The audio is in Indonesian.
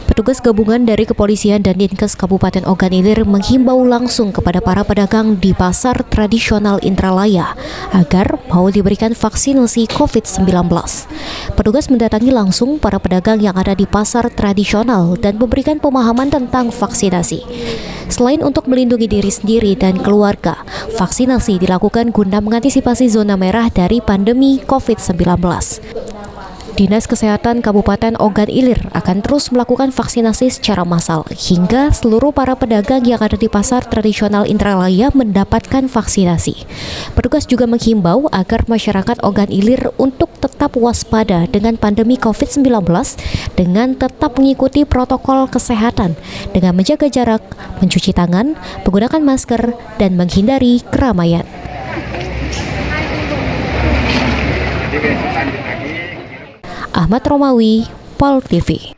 Petugas gabungan dari kepolisian dan Dinkes Kabupaten Ogan Ilir menghimbau langsung kepada para pedagang di pasar tradisional Indralaya agar mau diberikan vaksinasi COVID-19. Petugas mendatangi langsung para pedagang yang ada di pasar tradisional dan memberikan pemahaman tentang vaksinasi. Selain untuk melindungi diri sendiri dan keluarga, vaksinasi dilakukan guna mengantisipasi zona merah dari pandemi COVID-19. Dinas Kesehatan Kabupaten Ogan Ilir akan terus melakukan vaksinasi secara massal hingga seluruh para pedagang yang ada di pasar tradisional Indralaya mendapatkan vaksinasi. Petugas juga menghimbau agar masyarakat Ogan Ilir untuk tetap waspada dengan pandemi COVID-19 dengan tetap mengikuti protokol kesehatan dengan menjaga jarak, mencuci tangan, menggunakan masker, dan menghindari keramaian. Ahmad Romawi, Pol TV.